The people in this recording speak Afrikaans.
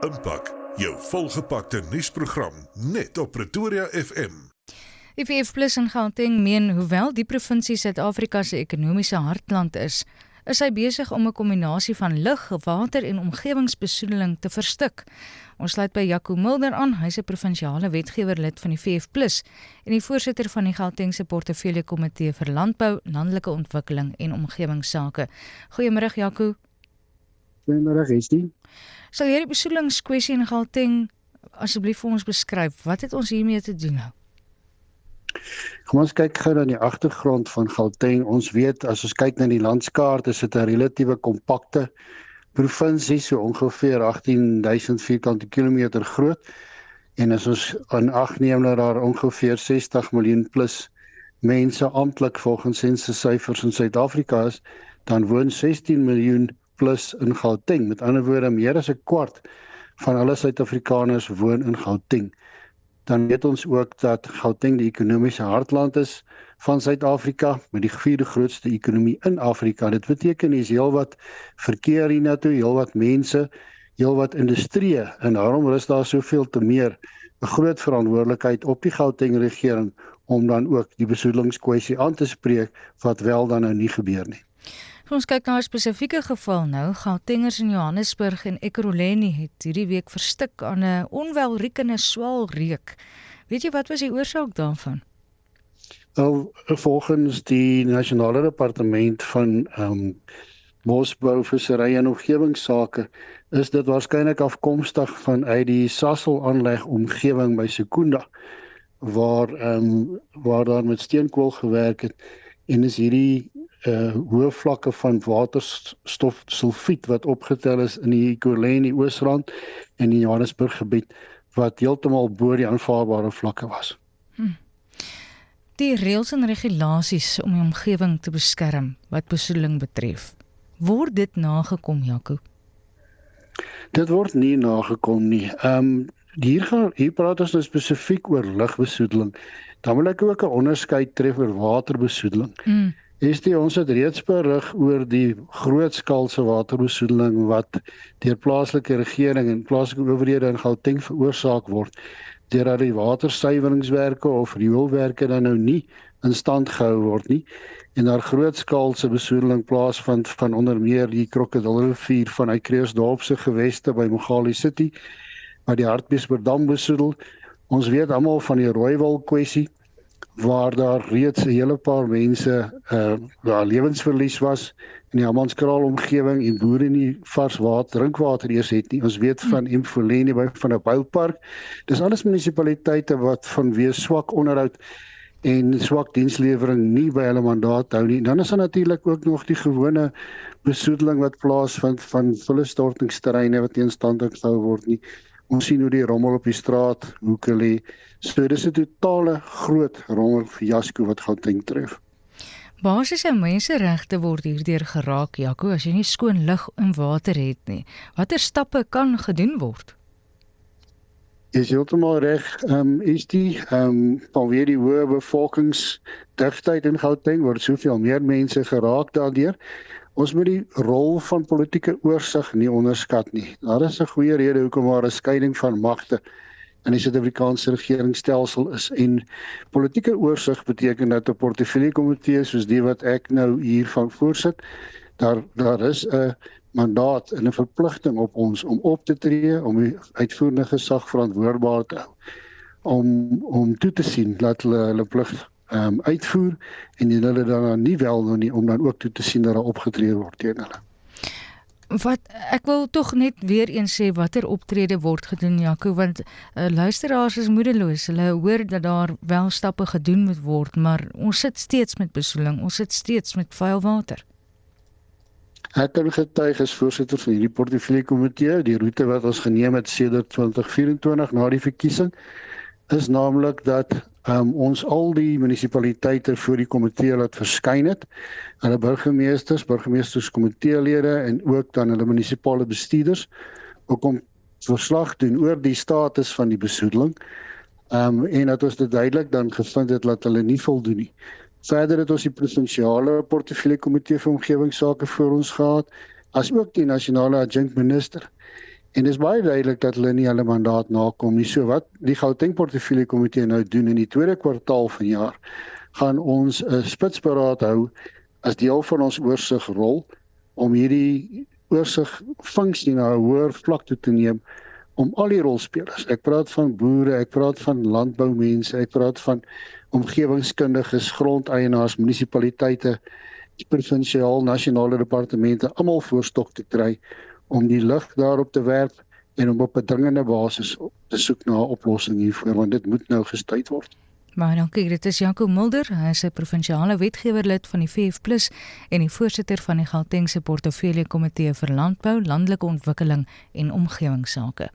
Impak, jou volgepakte nuusprogram net op Pretoria FM. Die VF+ in Gauteng meen, hoewel die provinsie Suid-Afrika se ekonomiese hartland is hy besig om 'n kombinasie van lug, water en omgewingsbesoedeling te verstik. Ons sluit by Jaco Mulder aan, hy is 'n provinsiale wetgewer-lid van die VF+ en die voorsitter van die Gautengse Portefeulje Komitee vir Landbou, Landelike Ontwikkeling en Omgewingsake. Goeiemôre Jaco. Goeiemôre Estie. Sal jy die besoedelingskwessie in Gauteng asseblief vir ons beskryf? Wat het ons hiermee te doen nou? Kom ons kyk gou na die agtergrond van Gauteng. Ons weet, as ons kyk na die landskaart, is dit 'n relatiewe kompakte provinsie, so ongeveer 18,000 vierkante kilometer groot. En as ons aan ag neem dat daar ongeveer 60 miljoen plus mense amptelik volgens sensussyfers in Suid-Afrika is, dan woon 16 miljoen plus in Gauteng. Met ander woorde, meer as 'n kwart van alle Suid-Afrikaners woon in Gauteng. Dan weet ons ook dat Gauteng die ekonomiese hartland is van Suid-Afrika, met die vierde grootste ekonomie in Afrika. Dit beteken is heelwat verkeer hiernatoe, heelwat mense, heelwat industrie, en daarom rus daar soveel te meer 'n groot verantwoordelikheid op die Gauteng regering om dan ook die besoedelingskwessie aan te spreek, wat wel dan nou nie gebeur nie. Ons kyk na 'n spesifieke geval nou. Gautengers in Johannesburg en Ekurhuleni het hierdie week verstik aan 'n onwelriekende swaalreuk. Weet jy wat was die oorsaak daarvan? Nou, volgens die Nasionale Departement van Bosbou, Visserry en Omgewingsake is dit waarskynlik afkomstig vanuit die Sasol-aanleg omgewing by Secunda, waar daar met steenkool gewerk het, en is hierdie hoë vlakke van waterstofsulfiet wat opgetel is in die Ekurhuleni Oosrand en die Johannesburg gebied, wat heeltemal bo die aanvaarbare vlakke was. Die reëls en regulasies om die omgewing te beskerm wat besoedeling betref, word dit nagekom, Jaco? Dit word nie nagekom nie. Hier praat ons nou spesifiek oor lugbesoedeling. Dan wil ek ook 'n onderskeid tref oor waterbesoedeling. Ons het reeds berig oor die grootskaalse waterbesoedeling wat deur plaaslike regering en plaaslike owerhede in Gauteng veroorsaak word, deurdat die watersuiweringswerke of rioolwerke dan nou nie in stand gehou word nie, en daar grootskaalse besoedeling plaasvind van onder meer die Krokodilrivier vanuit Kreeusdorp se geweste by Mogale City, wat die Hartbeespoort besoedel. Ons weet almal van die Rooiwal kwessie, waar daar reeds 'n hele paar mense lewensverlies was in die Hammanskraal omgewing en boere nie vars drinkwater eers het nie. Ons weet van Empoleni van 'n boupark. Dis alles munisipaliteite wat vanweë swak onderhoud en swak dienslewering nie by hulle mandaat hou nie. Dan is daar natuurlik ook nog die gewone besoedeling wat plaasvind van vullestortingsterreine wat nie in stand gehou word nie. Ons sien hoe die rommel op die straat, hoeke lê. So dis 'n totale groot rommel fiasco wat Gauteng tref. Basiese menseregte word hierdeur geraak, Jaco, as jy nie skoon lug en water het nie. Watter stappe kan gedoen word? Is heeltemal reg, vanweer die hoë bevolkingsdichtheid in Gauteng word soveel meer mense geraak daardeur. Ons moet die rol van politieke oorsig nie onderskat nie. Daar is 'n goeie rede hoekom daar 'n skeiding van magte in die Suid-Afrikaanse regeringsstelsel is, en politieke oorsig beteken dat 'n portefeulje komitee soos die wat ek nou hiervan voorsit, daar is 'n mandaat en 'n verpligting op ons om op te tree, om die uitvoerende gesag verantwoordbaar te hou, om toe te sien dat hulle plig uitvoer, en die hulle dan nie wel doen nie, om dan ook toe te sien dat daar opgetree word teen hulle. Ek wil tog net weer eens sê watter optrede word gedoen, Jaco, want luisteraars is moedeloos. Hulle hoor dat daar wel stappe gedoen moet word, maar ons sit steeds met besoedeling, ons sit steeds met vuil water. Ek kan getuig as voorsitter van hierdie portefeulje komitee, die roete wat ons geneem het sedert 2024 na die verkiesing, is naamlik dat ons al die munisipaliteite voor die komitee laat verskyn het, hulle burgemeesterskomiteelede en ook dan hulle munisipale bestuurders, ook om verslag doen oor die status van die besoedeling, en dat ons dit duidelik dan gevind het dat hulle nie voldoen nie. Verder het ons die provinsiale portefeulje komitee vir omgewingsake voor ons gehad, as ook die nasionale adjunkt minister. En dit is baie duidelik dat hulle nie hulle mandaat nakom nie. So wat die Gauteng Portefeulje Komitee nou doen in die tweede kwartaal vanjaar, gaan ons 'n spitsberaad hou as deel van ons oorsigrol om hierdie oorsigfunksie na 'n hoër vlak toe te neem om al die rolspelers. Ek praat van boere, ek praat van landboumense, ek praat van omgewingskundiges, grondeienaars, munisipaliteite, provinsiaal, nasionale departemente, almal voor stok te kry om die lig daarop te werp en om op 'n dringende basis te soek na 'n oplossing hiervoor, want dit moet nou gestuit word. Maar dankie, dit is Jaco Mulder, hy is 'n provinsiale wetgewerlid van die VF+ en die voorsitter van die Gautengse Portefeulje Komitee vir Landbou, Landelike Ontwikkeling en Omgewingsake.